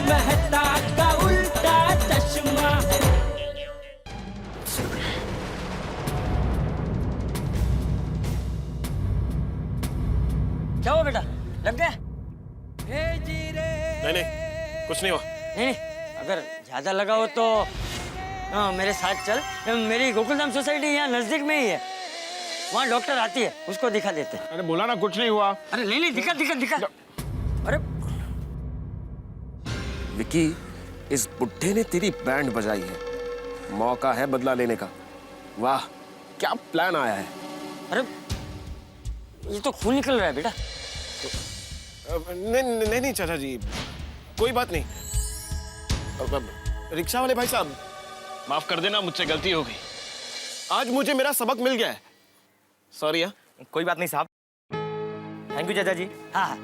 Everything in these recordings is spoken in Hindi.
मेहता का उल्टा चश्मा। क्या हुआ बेटा, लग गया? नहीं, कुछ नहीं हुआ। नहीं, अगर ज्यादा लगा हो तो मेरे साथ चल। मेरी गोकुलधाम सोसाइटी यहाँ नजदीक में ही है, वहाँ डॉक्टर आती है, उसको दिखा देते हैं। अरे बोला ना कुछ नहीं हुआ। अरे नहीं, दिखा दिखा दिखा। अरे विकी, इस बुड्ढे ने तेरी बैंड बजाई है, मौका है बदला लेने का। वाह, क्या प्लान आया है। अरे ये तो खून निकल रहा है बेटा। नहीं चाचा जी, कोई बात नहीं। रिक्शा वाले भाई साहब, माफ कर देना, मुझसे गलती हो गई। आज मुझे मेरा सबक मिल गया है। सॉरी। कोई बात नहीं साहब, थैंक यू चाचा जी। हाँ,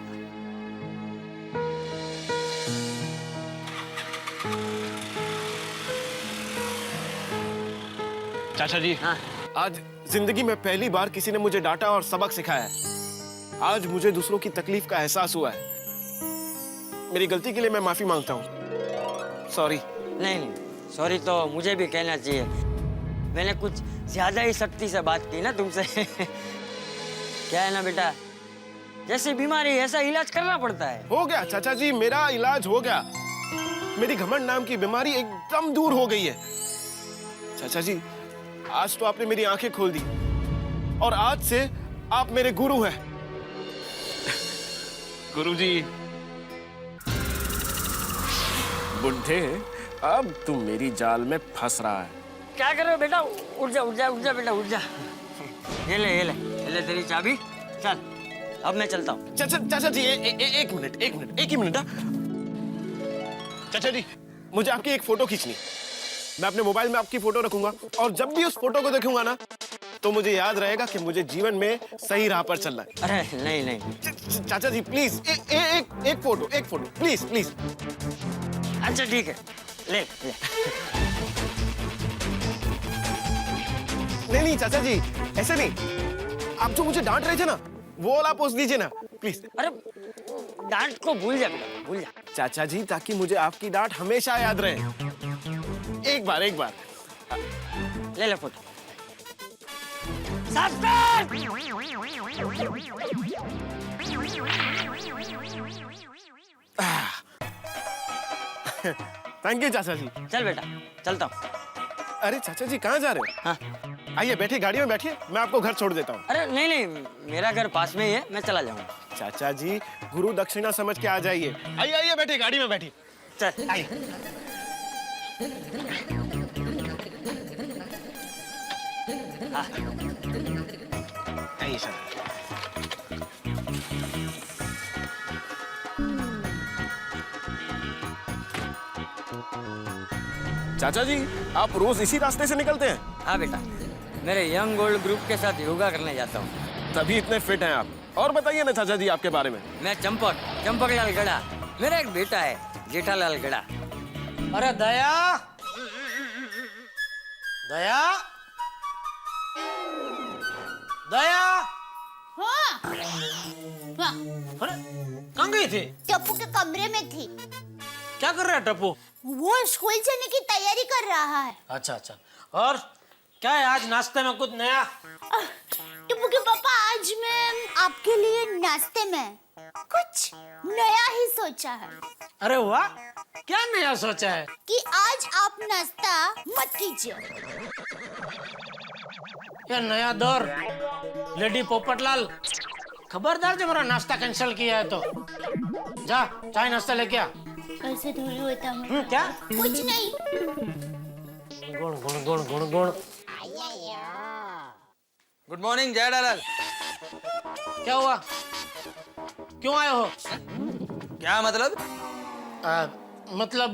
चाचा जी, हाँ। आज जिंदगी में पहली बार किसी ने मुझे डांटा और सबक सिखाया है। आज मुझे दूसरों की तकलीफ का एहसास हुआ है। मेरी गलती के लिए मैं माफी मांगता हूँ। सॉरी। नहीं, सॉरी तो मुझे भी कहना चाहिए। मैंने कुछ ज्यादा ही सख्ती से बात की ना तुमसे। क्या है ना बेटा, जैसी बीमारी ऐसा इलाज करना पड़ता है। हो गया चाचा जी, मेरा इलाज हो गया। मेरी घमंड नाम की बीमारी एकदम दूर हो गई है। चाचा जी, आज तो आपने मेरी आंखें खोल दी और आज से आप मेरे गुरु हैं। गुरुजी। बुड्ढे, अब तू मेरी जाल में फंस रहा है। क्या कर रहे हो बेटा? उठ जा उठ जा उठ जा बेटा, उठ जा। ये ले तेरी चाबी। चल, अब मैं चलता हूँ। चाचा जी, एक ही मिनट। चाचा जी, मुझे आपकी एक फोटो खींचनी। मैं अपने मोबाइल में आपकी फोटो रखूंगा और जब भी उस फोटो को देखूंगा ना, तो मुझे याद रहेगा कि मुझे जीवन में सही राह पर चलना है। अरे नहीं। चाचा जी प्लीज, एक फोटो प्लीज। अच्छा ठीक है, ले। नहीं चाचा जी, ऐसे नहीं। आप जो मुझे डांट रहे थे ना, वो वाला पोस्ट दीजिए ना प्लीज। अरे डांट को भूल जा बेटा, भूल जा। चाचा जी, ताकि मुझे आपकी डांट हमेशा याद रहे। एक बार ले फोटो। थैंक यू चाचा जी। चल बेटा, चलता हूँ। अरे चाचा जी, कहाँ जा रहे हो? हाँ। आइए, बैठिए, गाड़ी में बैठिए, मैं आपको घर छोड़ देता हूँ। अरे नहीं, मेरा घर पास में ही है, मैं चला जाऊंगा। चाचा जी, गुरु दक्षिणा समझ के आ जाइए। आइए, बैठिए, गाड़ी में बैठिए। चल आइए। आइए सर। चाचा जी, आप रोज इसी रास्ते से निकलते हैं? हाँ बेटा, मेरे यंग गोल्ड ग्रुप के साथ योगा करने जाता हूँ। तभी इतने फिट हैं आप। और बताइए ना चाचा जी, आपके बारे में। मैं चंपक लाल गड़ा। मेरा एक बेटा है, जेठालाल गड़ा। अरे दया, हाँ। अरे कहाँ गई थी? टप्पू के कमरे में थी। क्या कर रहा है टप्पू? वो स्कूल जाने की तैयारी कर रहा है। अच्छा। और क्या है आज नाश्ते में कुछ नया? टप्पू के पापा, आज मैं आपके लिए नाश्ते में कुछ नया ही सोचा है। अरे वाह, क्या नया सोचा है? कि आज आप नाश्ता मत कीजिए। ये नया दौर, लेडी पोपटलाल, खबरदार जब मेरा नाश्ता कैंसिल किया है तो जा चाय नाश्ता लेके आ। कैसे थोड़ी होता है? क्या? कुछ नहीं। गुण। Good morning Jethalal. क्या हुआ? क्यों आए हो? क्या मतलब? मतलब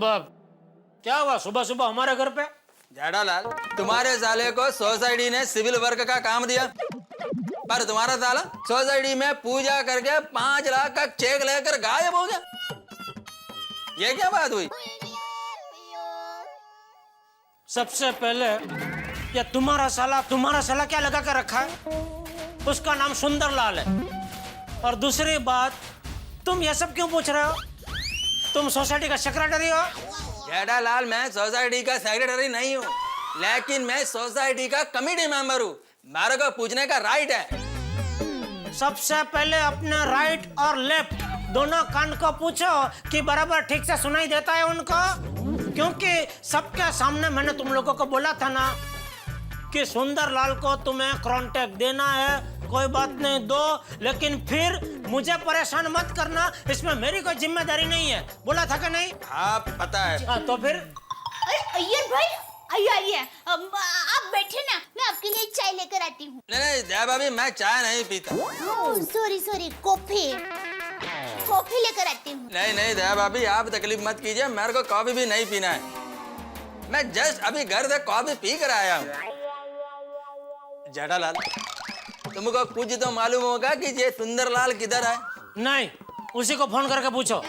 क्या हुआ सुबह सुबह हमारे घर पे? जेठालाल, तुम्हारे साले को सोसाइटी ने सिविल वर्क का काम दिया, पर तुम्हारा साला सोसाइटी में पूजा करके 5 लाख का चेक लेकर गायब हो गया। ये क्या बात हुई? सबसे पहले ये तुम्हारा साला क्या लगा कर रखा है? उसका नाम सुंदरलाल है। और दूसरी बात, तुम ये सब क्यों पूछ रहे हो? तुम सोसाइटी का सेक्रेटरी हो? जेठालाल, मैं सोसाइटी का सेक्रेटरी नहीं हूँ, लेकिन मैं सोसाइटी का कमिटी मेंबर हूँ। मेरे को पूछने का राइट है। सबसे पहले अपना राइट और लेफ्ट दोनों कान को पूछो कि बराबर ठीक से सुनाई देता है उनको, क्योंकि सबके सामने मैंने तुम लोगों को बोला था ना कि सुंदरलाल को तुम्हें कॉन्टेक्ट देना है, कोई बात नहीं दो, लेकिन फिर मुझे परेशान मत करना, इसमें मेरी कोई जिम्मेदारी नहीं है। बोला था कि नहीं? हाँ, पता है। तो फिर अरे अय्यर भाई, आइए आइए, आप बैठे ना, मैं आपके लिए चाय लेकर आती हूँ। नहीं दया भाभी, मैं चाय नहीं पीता। सॉरी सॉरी, कॉफी लेकर आती हूँ। नहीं दया भाभी, आप तकलीफ मत कीजिए, मेरे को कॉफी भी नहीं पीना है। मैं जस्ट अभी घर से कॉफी पी कर आया हूँ। जेठालाल, तुमको कुछ तो मालूम होगा कि ये सुंदरलाल किधर है? नहीं, उसी को फोन करके पूछो।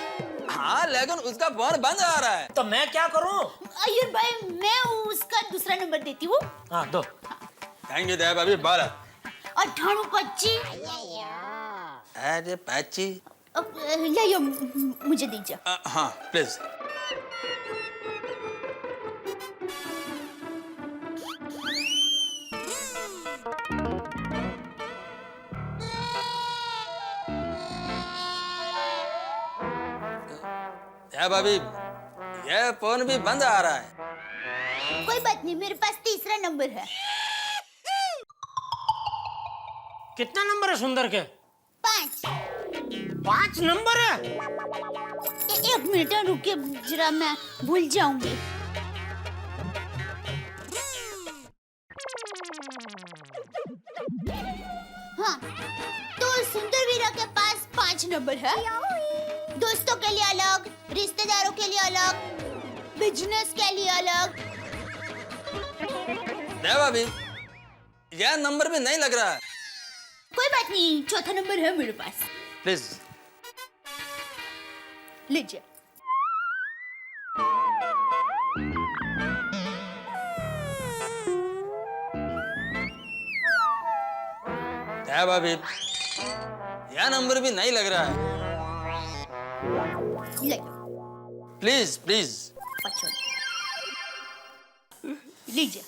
हाँ, लेकिन उसका फोन बंद आ रहा है। तो मैं क्या करूं? अय्यर भाई, मैं उसका दूसरा नंबर देती हूँ। हाँ दो। थैंक यू दया भाभी। बारह 9825। अरे पाची। लाइए, मुझे दीजिए। हाँ प्लीज। दया भाभी, ये फोन भी बंद आ रहा है। कोई बात नहीं, मेरे पास तीसरा नंबर है। कितना नंबर है सुंदर के? 5। 5 नंबर है? एक मिनट रुकिए, जरा मैं भूल जाऊंगी। हाँ, तो सुंदर वीरा के पास 5 नंबर है। दोस्तों के लिए अलग, रिश्तेदारों के लिए अलग, बिजनेस के लिए अलग। दया भाभी, यह नंबर भी नहीं लग रहा है। कोई बात नहीं, चौथा नंबर है मेरे पास। प्लीज। लीजिए। दया भाभी, यह नंबर भी नहीं लग रहा है। ले, प्लीज प्लीज। अच्छा, लीजिए।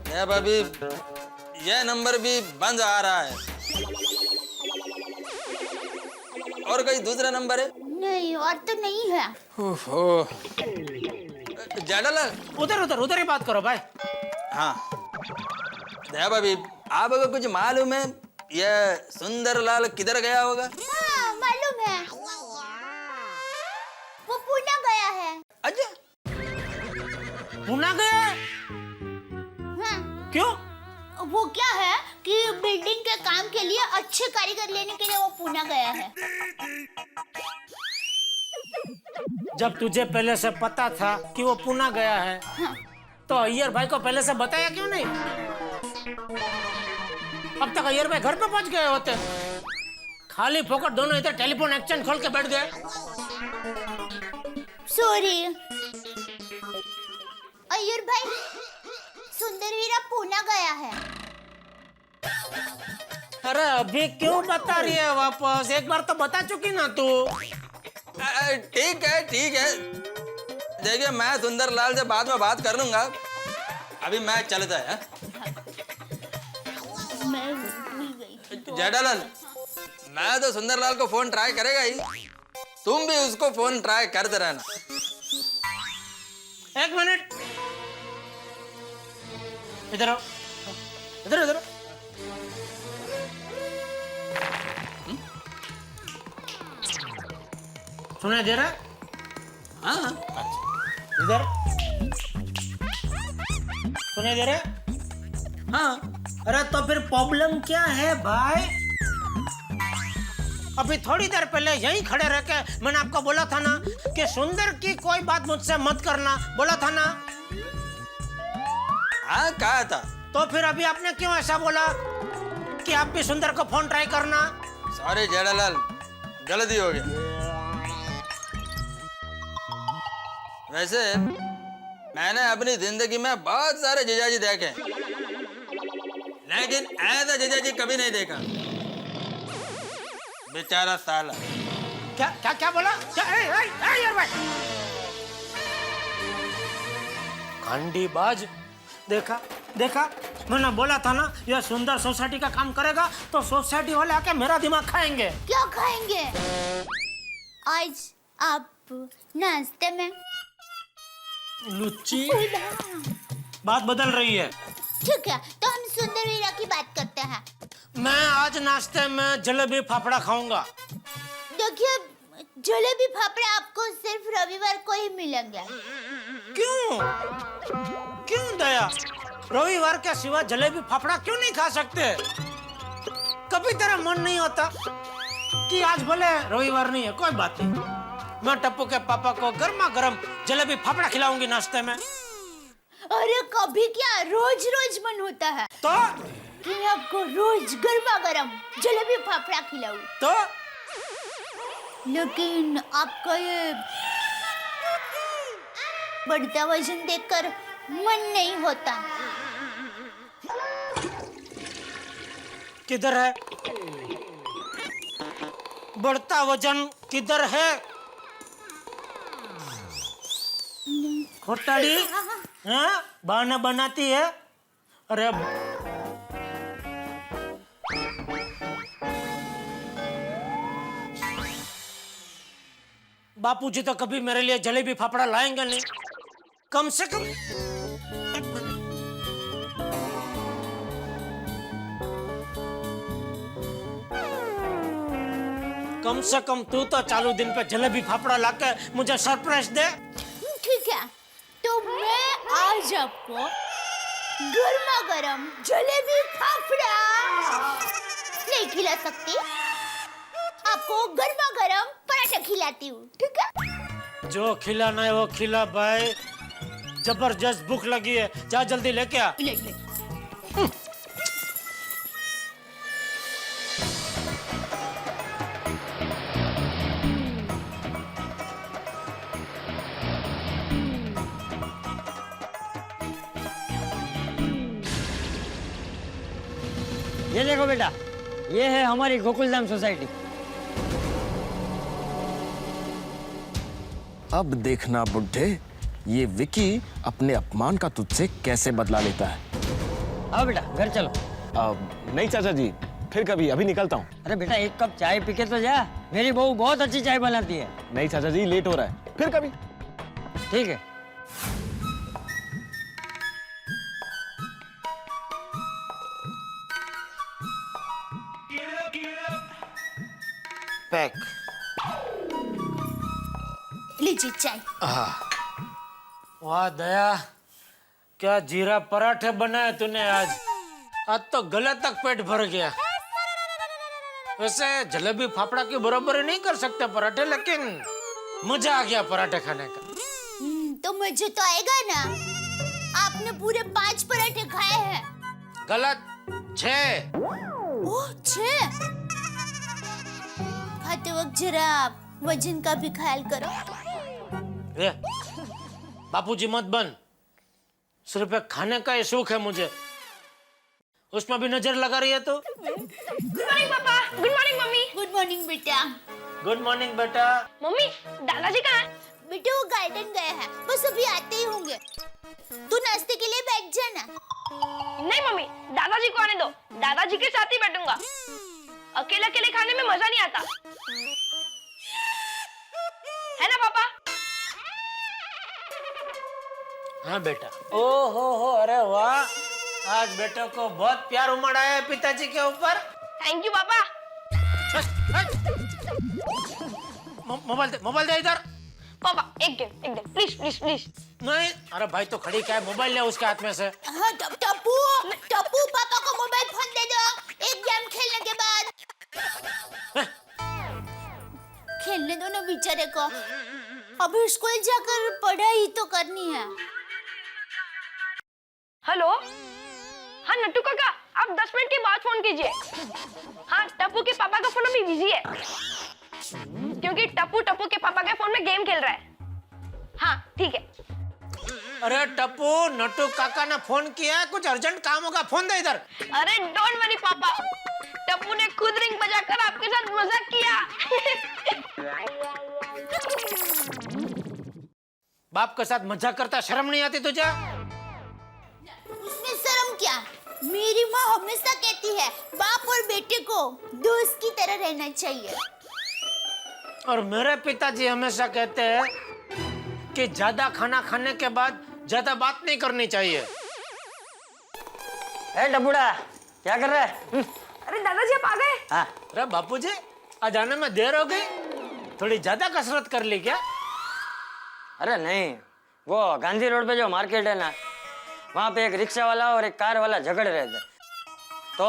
दया भाभी, यह नंबर भी बंद आ रहा है। और कोई दूसरा नंबर है? नहीं, और तो नहीं है। ओहो। जेठालाल। उधर ही बात करो भाई। हाँ दया भाभी, आपको कुछ मालूम है यह सुंदरलाल किधर गया होगा? हाँ, मालूम है, वो पुणे गया है। अच्छा, पुणे गया? हाँ, क्यों? वो क्या है कि बिल्डिंग के काम के लिए अच्छे कारीगर लेने के लिए वो पुणे गया है। जब तुझे पहले से पता था कि वो पुणे गया है, हाँ। तो अय्यर भाई को पहले से बताया क्यों नहीं? अब तक अय्यर भाई घर पे पहुंच गए होते। खाली फोकट दोनों इधर टेलीफोन एक्सचेंज खोल के बैठ गए। सॉरी अय्यर भाई, सुंदरवीरा पुणे गया है। अरे अभी क्यों बता रही है वापस? एक बार तो बता चुकी ना तू। ठीक है ठीक है। देखिए, मैं सुंदरलाल से बाद में बात कर लूंगा, अभी मैं चलता है। मैं भूल गई तो। जेठालाल, मैं तो सुंदरलाल को फोन ट्राई करेगा ही, तुम भी उसको फोन ट्राई करते रहना। एक मिनट, इधर आओ, इधर। सुनाई दे रहा है? हाँ, इधर सुनाई दे रहा है? हाँ। अरे तो फिर प्रॉब्लम क्या है भाई? अभी थोड़ी देर पहले यहीं खड़े रह के मैंने आपको बोला था ना कि सुंदर की कोई बात मुझसे मत करना, बोला था ना? हाँ, कहा था। तो फिर अभी आपने क्यों ऐसा बोला कि आप भी सुंदर को फोन ट्राई करना? सॉरी जेठालाल, गलती हो गई। वैसे मैंने अपनी जिंदगी में बहुत सारे जीजाजी देखे, लेकिन ऐसा जीजा जी कभी नहीं देखा। बेचारा साला। क्या क्या क्या बोला? क्या यार भाई खंडीबाज। देखा देखा, मैंने बोला था ना यह सुंदर सोसाइटी का काम करेगा तो सोसाइटी वाले आके मेरा दिमाग खाएंगे। क्या खाएंगे? आज आप नाश्ते में लुच्ची बात बदल रही है। ठीक है, तो हम सुंदर वीरा की बात करते हैं। मैं आज नाश्ते में जलेबी फाफड़ा खाऊंगा। देखिए, जलेबी फाफड़े आपको सिर्फ रविवार को ही मिलेंगे। क्यों क्यों दया, रविवार के सिवा जलेबी फाफड़ा क्यों नहीं खा सकते? कभी तेरा मन नहीं होता कि आज भले रविवार नहीं है, कोई बात नहीं, मैं टप्पू के पापा को गर्मा गर्म जलेबी फाफड़ा खिलाऊंगी नाश्ते में। अरे कभी क्या, रोज रोज मन होता है तो कि मैं आपको रोज गर्मा गर्म जलेबी फाफड़ा खिलाऊं। तो लेकिन आपका ये बढ़ता वजन देखकर मन नहीं होता। किधर है बढ़ता वजन? किधर है खोटाड़ी? हाँ, बहाना बनाती है। अरे बापूजी तो कभी मेरे लिए जलेबी फाफड़ा लाएंगे नहीं। कम से कम तू तो चालू दिन पे जलेबी फाफड़ा लाके मुझे सरप्राइज दे। ठीक है, तो मैं आज आपको गर्मा गर्म जलेबी फाफड़ा नहीं खिला सकती, आपको गर्मा गर्म पराठा खिलाती हूँ। ठीक है, जो खिलाना है वो खिला भाई, जबरदस्त भूख लगी है, जा जल्दी लेके आ। ले ले। ये देखो बेटा, ये है हमारी गोकुलधाम सोसाइटी। अब देखना बुड्ढे, ये विकी अपने अपमान का तुझसे कैसे बदला लेता है। आओ बेटा, घर चलो। नहीं चाचा जी, फिर कभी, अभी निकलता हूँ। अरे बेटा, एक कप चाय पी के तो जा, मेरी बहू बहुत अच्छी चाय बनाती है। नहीं चाचा जी, लेट हो रहा है, फिर कभी। ठीक है। पैक। लीजिए चाय। वाह दया, क्या जीरा पराठे बनाए तूने आज। आज तो गले तक पेट भर गया। वैसे जलेबी फाफड़ा की बराबरी नहीं कर सकते पराठे, लेकिन मजा आ गया पराठे खाने का। तो मुझे तो आएगा ना, आपने पूरे 5 पराठे खाए हैं। गलत, 6। ओह 6। खाते वक्त जरा वजन का भी ख्याल करो। बापूजी मत बन, सिर्फ एक खाने का ही शौक है मुझे, उसमें भी नजर लगा रही है तो। गुड मॉर्निंग पापा। Good morning mummy. Good morning बेटा। गुड मॉर्निंग बेटा। मम्मी, दादाजी कहाँ हैं? बेटा वो गार्डन गए हैं, बस अभी आते ही होंगे। तू नाश्ते के लिए बैठ जाना। नहीं मम्मी, दादाजी को आने दो, दादाजी के साथ ही बैठूंगा। अकेले अकेले खाने में मजा नहीं आता, है ना पापा? हाँ बेटा। ओ हो, अरे वाह, आज बेटे को बहुत प्यार उमड़ा है पिताजी के ऊपर। थैंक यू पापा। मोबाइल दे इधर। पापा एक गेम प्लीज प्लीज प्लीज। नहीं, अरे भाई तो खड़ी क्या है, मोबाइल ले उसके हाथ में से। हाँ टप्पू पापा को मोबाइल फोन दे दो, एक गेम खेलने के बाद। खेलने दो ना बेचारे को, अभी स्कूल जाकर पढ़ाई तो करनी है। हेलो, हाँ नट्टू काका, आप 10 मिनट के बाद फोन कीजिए। हाँ, टप्पू के पापा का फोन अभी बिजी है, क्योंकि टप्पू के पापा के फोन में गेम खेल रहा है। हाँ ठीक है। अरे टप्पू, नट्टू काका ने फोन किया है, कुछ अर्जेंट काम होगा, फोन दे इधर। अरे डोंट वरी पापा, टप्पू ने खुद रिंग बजाकर आपके साथ मजाक किया। बाप के साथ मजाक करता शर्म नहीं आती तुझे? उसमें शर्म क्या? मेरी माँ हमेशा कहती है बाप और बेटे को दोस्त की तरह रहना चाहिए। और मेरे पिताजी हमेशा कहते हैं कि ज्यादा खाना खाने के बाद ज्यादा बात नहीं करनी चाहिए। ए डबूड़ा, क्या कर रहा है? अरे दादाजी आप आ गए? हाँ। अरे बापूजी, आज आने में देर हो गई, थोड़ी ज्यादा कसरत कर ली क्या? अरे नहीं, वो गांधी रोड पे जो मार्केट है ना, वहाँ पे एक रिक्शा वाला और एक कार वाला झगड़ रहे थे, तो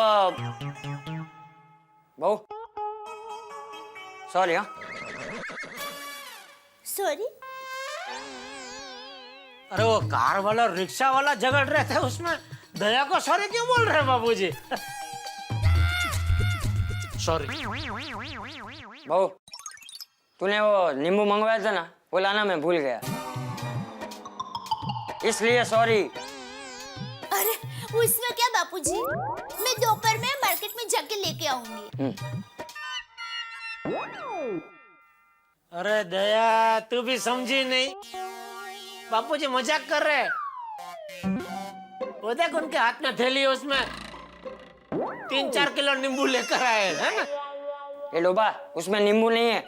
बहू सॉरी। हाँ सॉरी? अरे वो कार वाला और रिक्शा वाला झगड़ रहे थे, उसमें दया को सॉरी क्यों बोल रहे हैं बाबूजी? सॉरी। बहू, तूने वो नींबू मंगवाया था ना, वो लाना मैं भूल गया, इसलिए सॉरी। अरे उसमें क्या बापूजी, मैं दोपहर में मार्केट में जाके लेके आऊंगी। अरे दया, तू भी समझी नहीं, बापूजी मजाक कर रहे हैं। वो देख उनके हाथ में थैली है, उसमें 3-4 किलो नींबू लेकर आए हैं, है ना? ये डोबा, उसमें नींबू नहीं है।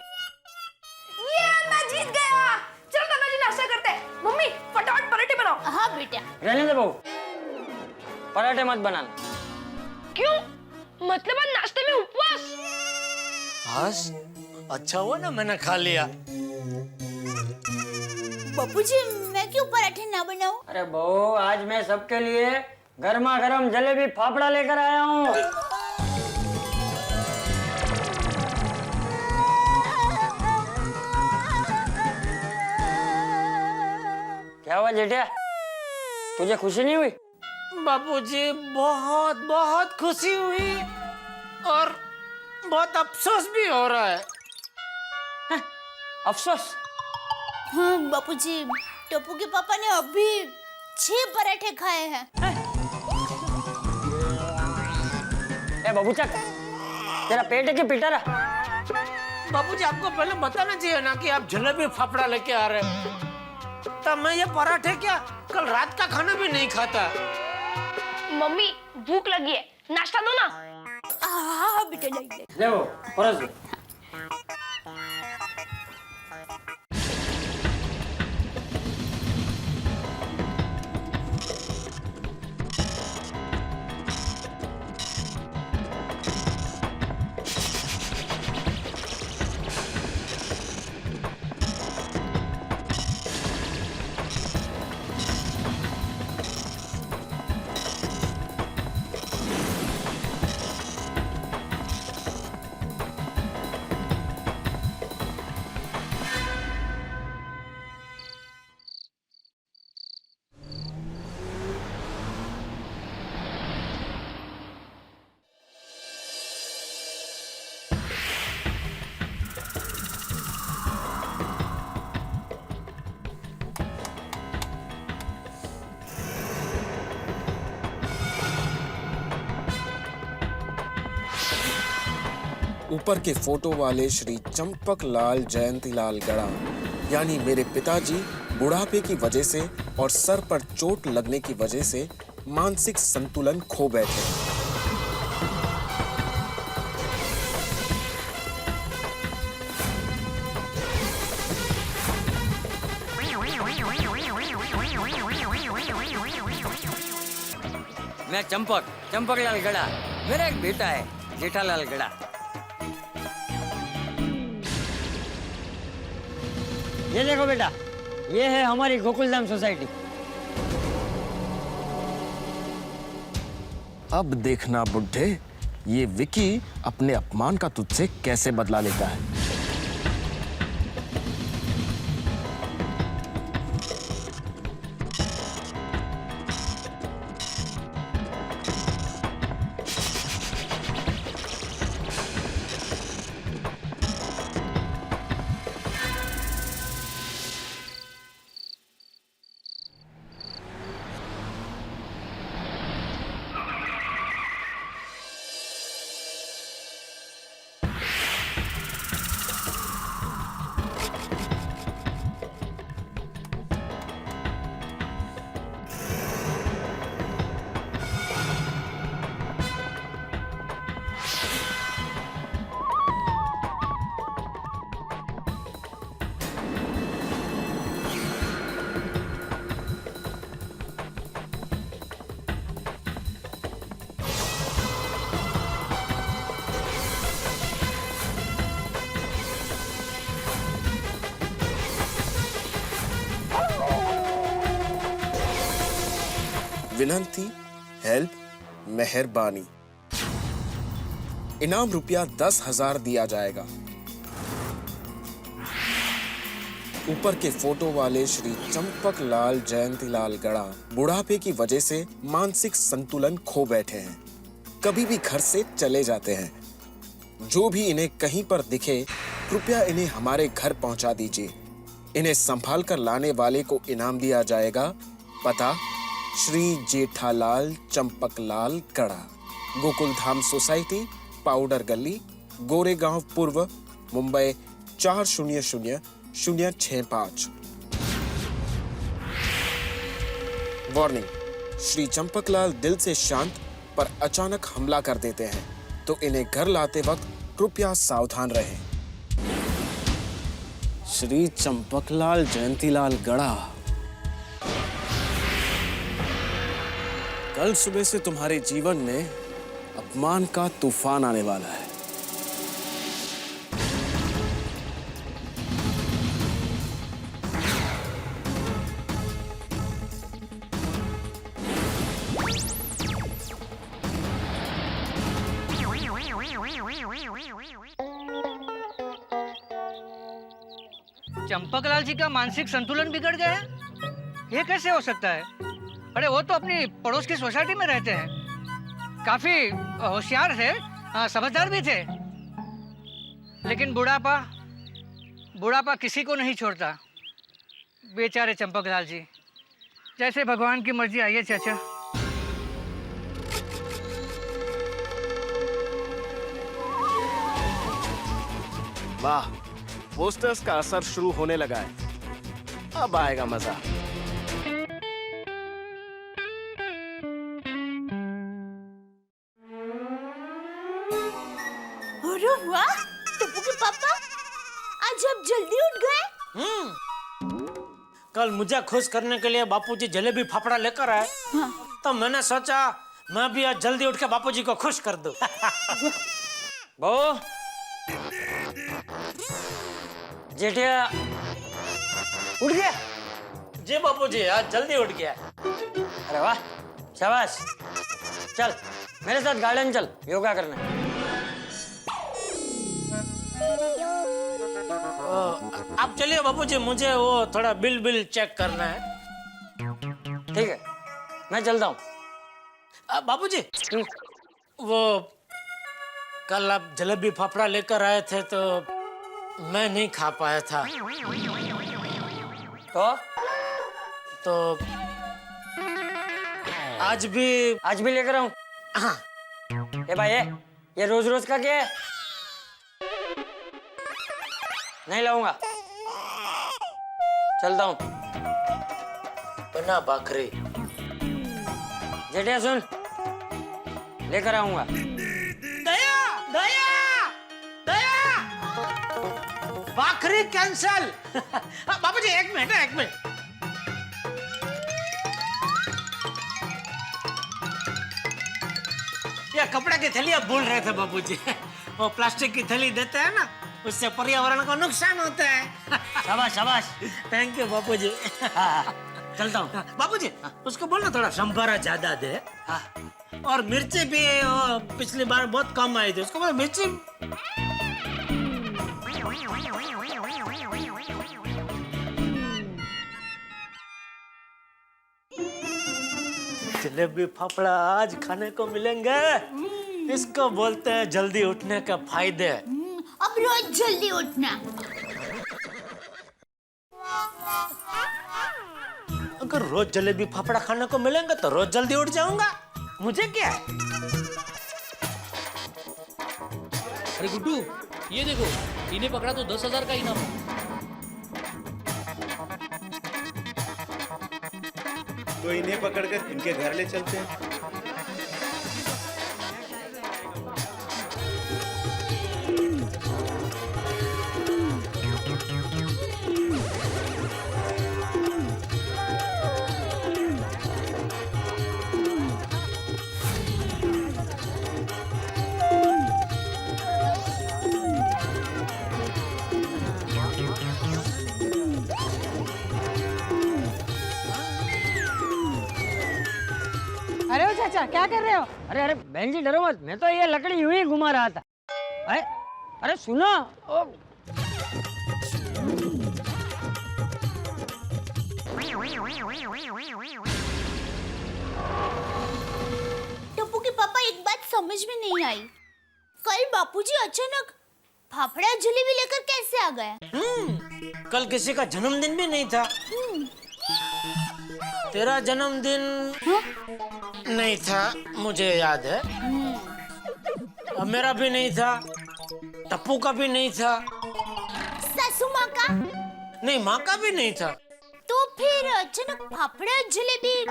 ये मैं जीत गया। चलो दादाजी नाश्ता करते हैं। मम्मी फटाफट पराठे बनाओ। हाँ बेटा। रहने दे बहू, पराठे मत बनाना। क्यों? मतलब आज नाश्ते में उपवास? बस अच्छा हुआ ना मैंने खा लिया। बापूजी मैं क्यों पराठे ना बनाऊं? अरे बहू, आज मैं सबके लिए गर्मा गर्म जलेबी फाफड़ा लेकर आया हूँ। क्या हुआ जेठिया, तुझे खुशी नहीं हुई? बापूजी बहुत बहुत खुशी हुई और बहुत अफसोस भी हो रहा है। अफसोस? हाँ बापूजी, टप्पू के पापा ने अभी 6 पराठे खाए हैं। ए बबूचक, तेरा पेट है कि पिटारा? बापूजी आपको पहले बताना चाहिए ना कि आप जलेबी फाफड़ा लेके आ रहे हैं। तब मैं ये पराठे क्या कल रात का खाना भी नहीं खाता। मम्मी भूख लगी है, नाश्ता दो ना। हाँ बेटा ले। ले वो परस दे। ऊपर के फोटो वाले श्री चंपक लाल जयंतीलाल गड़ा यानी मेरे पिताजी बुढ़ापे की वजह से और सर पर चोट लगने की वजह से मानसिक संतुलन खो बैठे। मैं चंपक लाल गड़ा, मेरा एक बेटा है जेठालाल गड़ा। ये देखो बेटा, ये है हमारी गोकुलधाम सोसाइटी। अब देखना बुड्ढे, ये विकी अपने अपमान का तुझसे कैसे बदला लेता है। विनंती, हेल्प, मेहरबानी। इनाम रुपया 10,000 दिया जाएगा। ऊपर के फोटो वाले श्री चंपक लाल जयंतीलाल गड़ा बुढ़ापे की वजह से मानसिक संतुलन खो बैठे हैं। कभी भी घर से चले जाते हैं। जो भी इन्हें कहीं पर दिखे कृपया इन्हें हमारे घर पहुंचा दीजिए। इन्हें संभाल कर लाने वाले को इनाम दिया जाएगा। पता श्री जेठालाल चंपकलाल गड़ा, गोकुल धाम सोसाइटी, पाउडर गली, गोरेगांव पूर्व, मुंबई 400065। वार्निंग, श्री चंपकलाल दिल से शांत पर अचानक हमला कर देते हैं, तो इन्हें घर लाते वक्त कृपया सावधान रहें। श्री चंपकलाल जयंतीलाल गड़ा, कल सुबह से तुम्हारे जीवन में अपमान का तूफान आने वाला है। चंपकलाल जी का मानसिक संतुलन बिगड़ गया है? ये कैसे हो सकता है? अरे वो तो अपनी पड़ोस की सोसाइटी में रहते हैं, काफी होशियार थे, समझदार भी थे, लेकिन बुढ़ापा किसी को नहीं छोड़ता। बेचारे चंपकलाल जी, जैसे भगवान की मर्जी। आइए चाचा। वाह, पोस्टर्स का असर शुरू होने लगा है। अब आएगा मजा। अरे वाह, टप्पू के पापा आज आप जल्दी उठ गए। कल मुझे खुश करने के लिए बापूजी जलेबी फाफड़ा लेकर आए। तो मैंने सोचा मैं भी आज जल्दी उठ के बापूजी को खुश कर दूं। बहू, जेठिया उठ गया? जी बापूजी, आज जल्दी उठ गया। अरे वाह, शाबाश। चल मेरे साथ गार्डन चल, योगा करना। आप चलिए बापूजी, मुझे वो थोड़ा बिल चेक करना है। ठीक है, मैं चलता हूँ। बापूजी, वो कल आप जलेबी फाफड़ा लेकर आए थे तो मैं नहीं खा पाया था। तो आज भी लेकर आऊं? हाँ। ए भाई, ये रोज रोज का क्या है? नहीं लाऊंगा, चलता हूँ। बना बाखरी। जेठिया सुन, लेकर आऊंगा। दया दया दया, बाखरी कैंसल। बापूजी एक मिनट। ये कपड़े की थैली आप भूल रहे थे बापूजी। वो प्लास्टिक की थैली देते हैं ना, उससे पर्यावरण को नुकसान होता है। शाबाश शाबाश। थैंक यू बापूजी। हाँ, चलता हूँ। बापूजी, उसको बोलना थोड़ा संभारा ज्यादा दे। हाँ। और मिर्ची भी पिछली बार बहुत कम आई थी, उसको बोलो मिर्ची। जलेबी फाफड़ा आज खाने को मिलेंगे। इसको बोलते हैं जल्दी उठने के फायदे। अब रोज जल्दी उठना। अगर रोज जलेबी फाफड़ा खाने को मिलेंगे तो रोज जल्दी उठ जाऊंगा। मुझे क्या है? अरे गुड्डू, ये देखो, इन्हें पकड़ा तो 10,000 का इनाम है। तो इन्हें पकड़कर इनके घर ले चलते हैं। चाचा क्या कर रहे हो? अरे अरे बहन जी डरो मत, मैं तो ये लकड़ी यूं ही घुमा रहा था। अरे सुनो, टप्पू के पापा एक बात समझ में नहीं आई, कल बापूजी अचानक फाफड़ा जलेबी लेकर कैसे आ गए? कल किसी का जन्मदिन भी नहीं था। तेरा जन्मदिन नहीं था मुझे याद है, और मेरा भी नहीं था, टप्पू का भी नहीं था, सासू माँ का? नहीं माँ का भी नहीं था। तो फिर अचानक फाफड़ा जलेबी?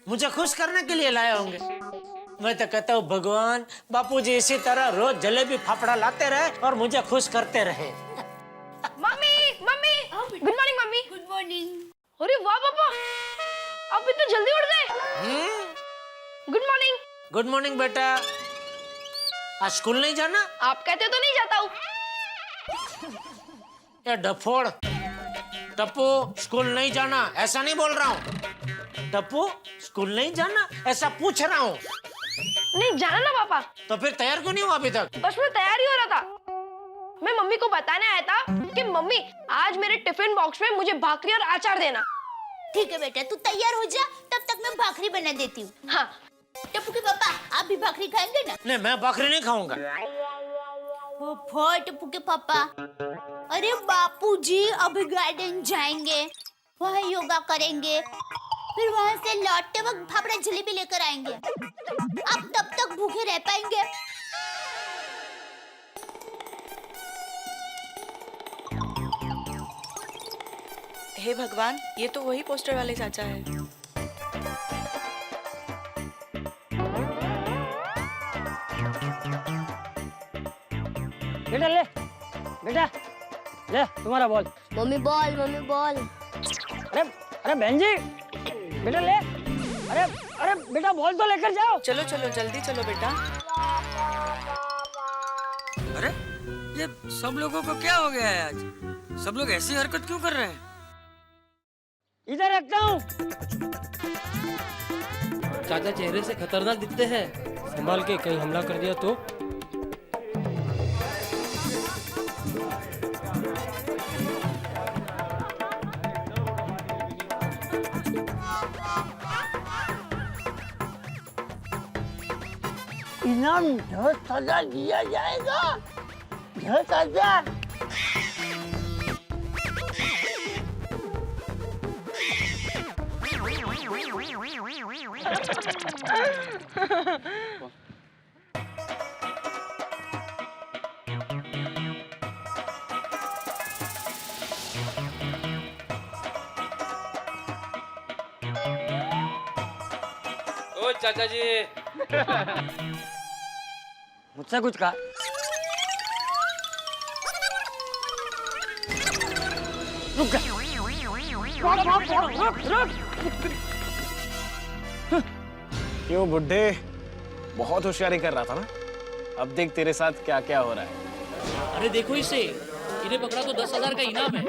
मुझे खुश करने के लिए लाए होंगे। मैं तो कहता हूँ भगवान बापूजी इसी तरह रोज जलेबी फाफड़ा लाते रहे और मुझे खुश करते रहे। Mummy mummy good morning mummy. Good morning. अरे वाह पापा, आप इतने जल्दी उठ गए। Good morning. गुड मॉर्निंग बेटा, आज स्कूल नहीं जाना? आप कहते तो नहीं जाता हूँ। ये डफोड़, टप्पू स्कूल नहीं जाना ऐसा नहीं बोल रहा हूँ, टप्पू स्कूल नहीं जाना ऐसा पूछ रहा हूँ। नहीं जाना ना पापा। तो फिर तैयार क्यों नहीं हुआ अभी तक? बस मैं तैयार ही हो रहा था। मैं मम्मी को बताने आया था कि मम्मी आज मेरे टिफिन बॉक्स में मुझे भाकरी और अचार देना। ठीक है बेटा, तू तैयार हो जा, तब तक मैं भाकरी बना देती हूँ। हाँ। टप्पू के पापा आप भी भाकरी खाएंगे ना? नहीं मैं भाकरी नहीं खाऊंगा। टप्पू के पापा, अरे बापूजी अभी गार्डन जाएंगे, वहाँ योगा करेंगे, फिर वहाँ से लौटते वक्त फाफड़ा जलेबी लेकर आएंगे। आप तब तक भूखे रह पाएंगे? हे भगवान, ये तो वही पोस्टर वाले चाचा है। बेटा ले, बेटा ले तुम्हारा ball. Mummy ball, mummy ball. अरे अरे बहन जी बेटा ले, अरे अरे बेटा बॉल तो लेकर जाओ। चलो चलो जल्दी चलो बेटा। अरे ये सब लोगों को क्या हो गया है आज? सब लोग ऐसी हरकत क्यों कर रहे हैं? इधर रखता हूँ। चाचा चेहरे से खतरनाक दिखते हैं, संभाल के, कहीं हमला कर दिया तो। इनाम 10,000 दिया जाएगा, 10,000। ओ चाचा जी। मुझसे कुछ कहा? रुक जा। रुक। क्यों बुड्ढे, बहुत होशियारी कर रहा था ना? अब देख तेरे साथ क्या क्या हो रहा है। अरे देखो इसे, इन्हें पकड़ा तो 10,000 का इनाम है।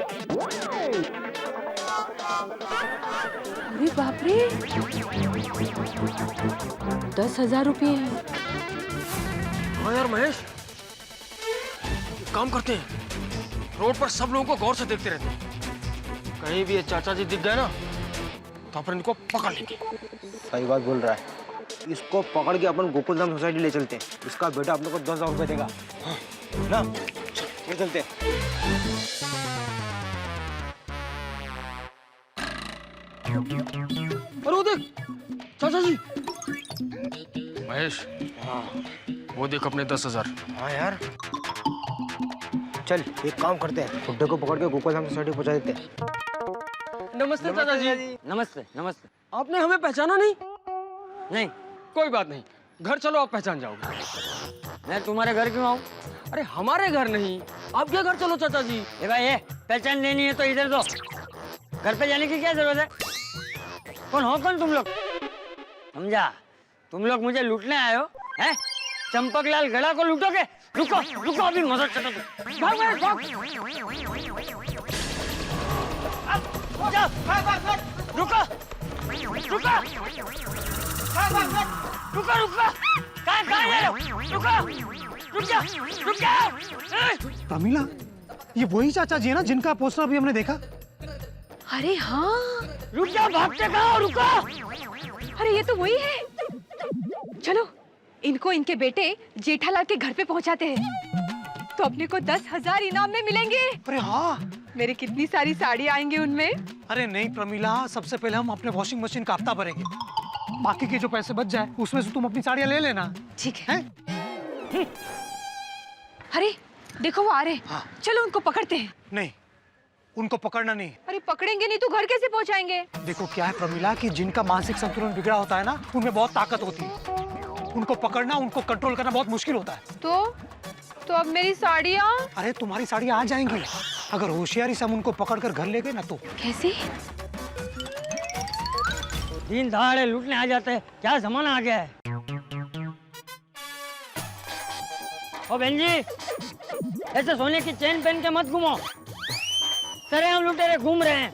अरे बाप रे, 10,000 रुपये हैं। हाँ यार महेश, एक काम करते हैं, रोड पर सब लोगों को गौर से देखते रहते हैं, कहीं भी ये चाचा जी दिख गए ना तो अपन इनको पकड़ लेंगे। सही बात बोल रहा है, इसको पकड़ के अपन गोकुलधाम सोसाइटी ले चलते हैं, इसका बेटा अपने को 10,000 रुपये देगा। हाँ, ना ये चलते हैं। अरे वो देख चाचा जी। महेश, हाँ वो देख अपने 10,000। हाँ यार, चल एक काम करते हैं, बुड्ढे को पकड़ के गोकुलधाम सोसाइटी पहुंचा देते हैं। नमस्ते चाचा जी। नमस्ते नमस्ते। आपने हमें पहचाना नहीं? नहीं। कोई बात नहीं, घर चलो, आप पहचान जाओगे। मैं तुम्हारे घर क्यों आऊँ? अरे हमारे घर नहीं, आपके घर चलो चाचा जी। ये भाई ये पहचान देनी है तो इधर दो, घर पे जाने की क्या जरूरत है? कौन हो कौन तुम लोग? समझा, तुम लोग मुझे लूटने आए हो हैं? चंपकलाल गड़ा को लूटोगे? रुको रुको, अभी मदद करो। भाग भाग भाग। रुको रुको रुको रुको कहाँ जा रहे हो? रुको रुक जाओ प्रमीला, ये वही चाचा जी है ना जिनका पोस्टर अभी हमने देखा? अरे हाँ, रुक जाओ, भागते कहाँ हो? रुको। अरे ये तो वही है। चलो इनको इनके बेटे जेठालाल के घर पे पहुंचाते हैं, तो अपने को 10,000 इनाम में मिलेंगे। अरे हाँ, मेरे कितनी सारी साड़ी आएंगे उनमें। अरे नहीं प्रमीला, सबसे पहले हम अपने वॉशिंग मशीन का हफ्ता भरेंगे, बाकी के जो पैसे बच जाए उसमें से तुम अपनी साड़ियाँ ले लेना। ठीक है। अरे देखो वो आ रहे। हाँ। चलो उनको पकड़ते हैं। नहीं, उनको पकड़ना नहीं। अरे पकड़ेंगे नहीं तो घर कैसे पहुंचाएंगे? देखो क्या है प्रमीला कि जिनका मानसिक संतुलन बिगड़ा होता है ना, उनमें बहुत ताकत होती है। उनको पकड़ना, उनको कंट्रोल करना बहुत मुश्किल होता है। तो अब मेरी साड़ियाँ? अरे तुम्हारी साड़ियाँ आ जाएंगी अगर होशियारी से हम उनको पकड़ कर घर ले गए ना तो। कैसे? दिन दहाड़े लूटने आ जाते हैं, क्या जमाना आ गया है। ओ बहन जी, ऐसे सोने की चेन पहन के मत घूमो, सरे हम लुटेरे घूम रहे हैं।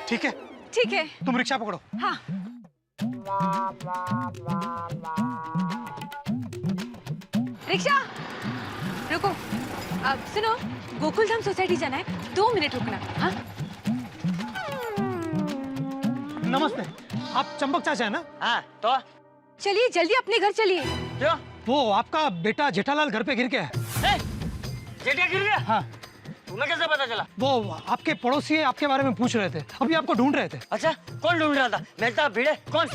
ठीक है, ठीक है। तुम रिक्शा पकड़ो। हाँ। रिक्शा रुको। अब सुनो, गोकुलधाम सोसाइटी जाना है, 2 मिनट रुकना। हाँ? नमस्ते, आप चंपक चाचा है ना? हाँ तो चलिए जल्दी अपने घर चलिए। क्यों? वो आपका बेटा जेठालाल घर पे गिर गया है। जेठा गिर गया? हाँ। तुम्हें कैसे पता चला? वो आपके पड़ोसी आपके बारे में पूछ रहे थे, अभी आपको ढूंढ रहे थे। अच्छा, कौन ढूंढ रहा था? मेहता भिड़े? कौन?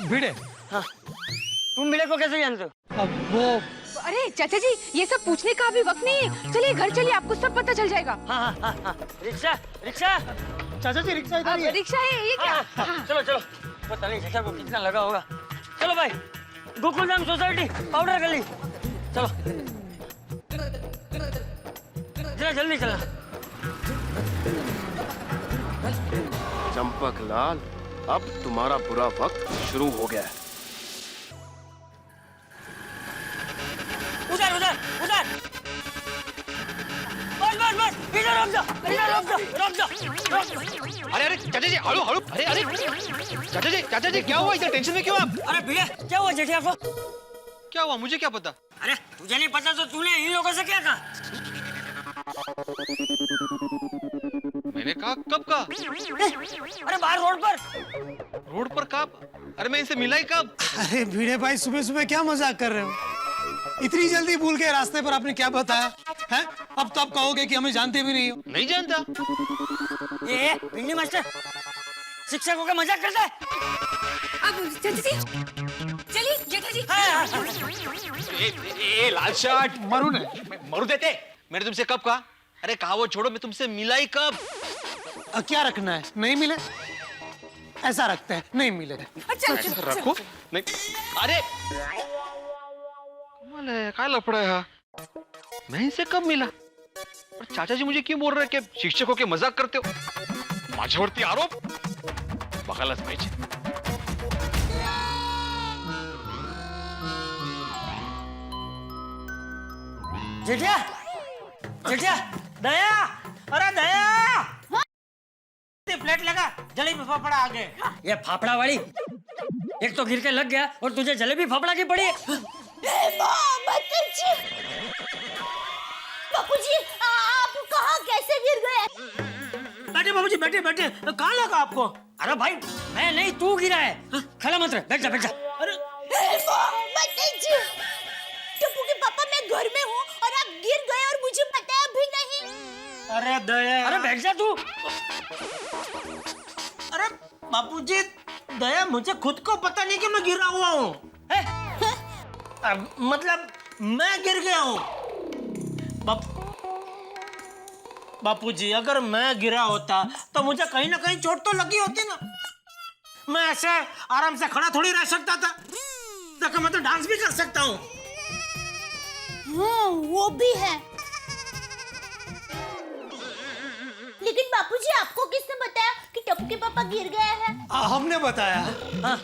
भिड़े? हाँ। तुम भिड़े को कैसे जानते हो? अब वो अरे चाचा जी, ये सब पूछने का अभी वक्त नहीं है। चलिए घर चलिए, आपको सब पता चल जाएगा। हाँ हाँ हाँ हाँ। Rickshaw rickshaw. चाचा जी रिक्शा इधर ही है। रिक्शा है ये क्या? हाँ, चलो चलो, पता नहीं जेठा को कितना लगा होगा। चलो भाई, गोकुलधाम सोसाइटी, पाउडर गली, चलो जरा जल्दी चलना। चंपक लाल, अब तुम्हारा बुरा वक्त शुरू हो गया है। उधर उधर उधर, बस बस बस, इधर रुक जाओ, इधर रुक जाओ, रुक जाओ, रुक जाओ। अरे अरे चाचा जी, हड़ू हड़ू। अरे चाचा जी क्या हुआ? इधर टेंशन में क्यों आप? अरे भिड़े, क्या हुआ जेठिया को? क्या हुआ, मुझे क्या पता? अरे तुझे नहीं पता तो तूने इन लोगों से क्या कहा? मैंने कहा, कब कहा? अरे बाहर रोड पर। रोड पर कब? अरे मैं इनसे मिला ही कब? अरे भिड़े भाई, सुबह सुबह क्या मजाक कर रहे हो? इतनी जल्दी भूल गए रास्ते पर आपने क्या बताया है? अब तो आप कहोगे कि हमें जानते भी नहीं हो। नहीं जानता। ये भिंडी मास्टर शिक्षकों का मजाक करता है। अब चाचा जी चलिए, जेठा जी। ए लाल शर्ट मरून है। मरु देते। मैंने तुमसे कब कहा? अरे कहा वो छोड़ो, मैं तुमसे मिला ही कब? क्या रखना है? नहीं मिले ऐसा रखते हैं, नहीं मिले। अच्छा रखो। नहीं, अरे कमाल है, क्या लफड़ा है? मैं इनसे कब मिला? और चाचा जी मुझे क्यों बोल रहे हैं कि शिक्षकों के मजाक करते हो? माझ्यावरती आरोप बघायलाच पाहिजे। जेठिया, जेठिया, दया, अरे दया, प्लेट लगा, जलेबी फाफड़ा आ गए। ये फाफड़ा वाली, एक तो गिर के लग गया और तुझे जलेबी फाफड़ा की पड़ी। बापूजी, आप कहाँ कैसे गिर गए? बैठे बाबूजी, बैठे बैठे। कहाँ लगा आपको? अरे भाई मैं नहीं, तू गिरा है। खड़ा मत रह, बैठ जा बैठ जा। अरे टप्पू के पापा, मैं घर में हूँ और आप गिर गए और मुझे बताया भी नहीं। अरे दया, अरे बैठ जा तू। अरे बापूजी, दया, मुझे खुद को पता नहीं कि मैं गिरा हुआ हूँ। मतलब मैं गिर गया हूँ। बापूजी, अगर मैं गिरा होता तो मुझे कहीं ना कहीं चोट तो लगी होती ना। मैं ऐसे आराम से खड़ा थोड़ी रह सकता था। देखो मैं तो डांस भी कर सकता हूँ। हाँ, वो भी है। लेकिन बापूजी, आपको किसने बताया कि टप्पू के पापा गिर गए हैं? हमने बताया। हाँ।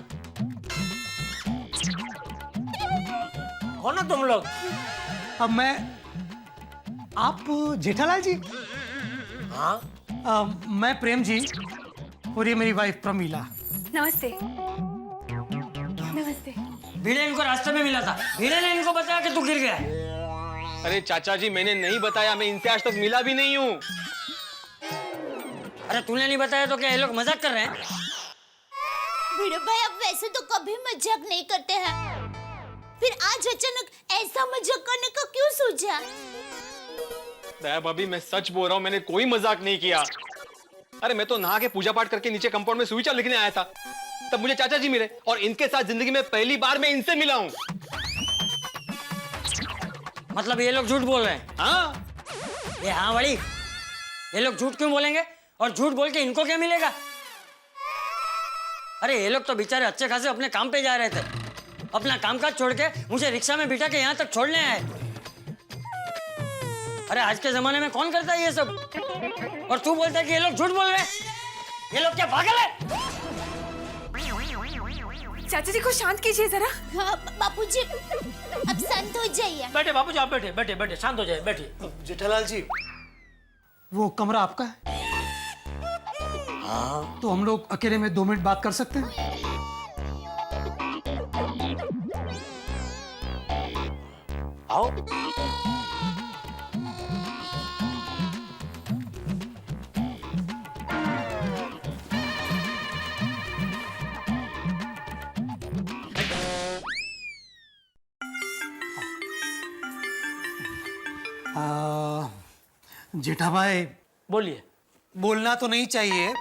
कौन हो तुम लोग? अब मैं आप जेठालाल जी? हाँ मैं प्रेम जी और ये मेरी वाइफ प्रमीला। नमस्ते। नमस्ते। भिड़े इनको रास्ते में मिला था, भिड़े ने इनको बताया कि तू गिर गया है। अरे चाचा जी मैंने नहीं बताया, मैं इनसे आज तक मिला भी नहीं हूँ। अरे तूने नहीं बताया तो क्या ये लोग मजाक कर रहे हैं? भिड़े भाई आप वैसे तो कभी मजाक नहीं करते हैं, फिर आज अचानक ऐसा मजाक करने का क्यों सोचा? दया भाभी मैं सच बोल रहा हूँ, मैंने कोई मजाक नहीं किया। अरे मैं तो नहा के पूजा पाठ करके नीचे कंपाउंड में सुविचार लिखने आया था, तब मुझे चाचा जी मिले और इनके साथ जिंदगी में पहली बार मैं इनसे मिला हूँ। मतलब ये लोग झूठ बोल रहे हैं? हाँ ये हाँ वाली, ये लोग झूठ क्यों बोलेंगे और झूठ बोल के इनको क्या मिलेगा? अरे ये लोग तो बेचारे अच्छे खासे अपने काम पे जा रहे थे, अपना कामकाज छोड़ के मुझे रिक्शा में बिठा के यहाँ तक छोड़ने आए। अरे आज के जमाने में कौन करता है ये सब? और तू बोलता है कि ये लोग झूठ बोल रहे हैं? ये लोग क्या पागल है? चाचा जी को शांत कीजिए जरा। हाँ बापूजी अब शांत हो जाइए। बैठे बापू जी, आप बैठे बैठे बैठे, शांत हो जाए, बैठिए। जेठालाल जी वो कमरा आपका है? हाँ। तो हम लोग अकेले में 2 मिनट बात कर सकते हैं? आओ। जेठा भाई बोलिए। बोलना तो नहीं चाहिए,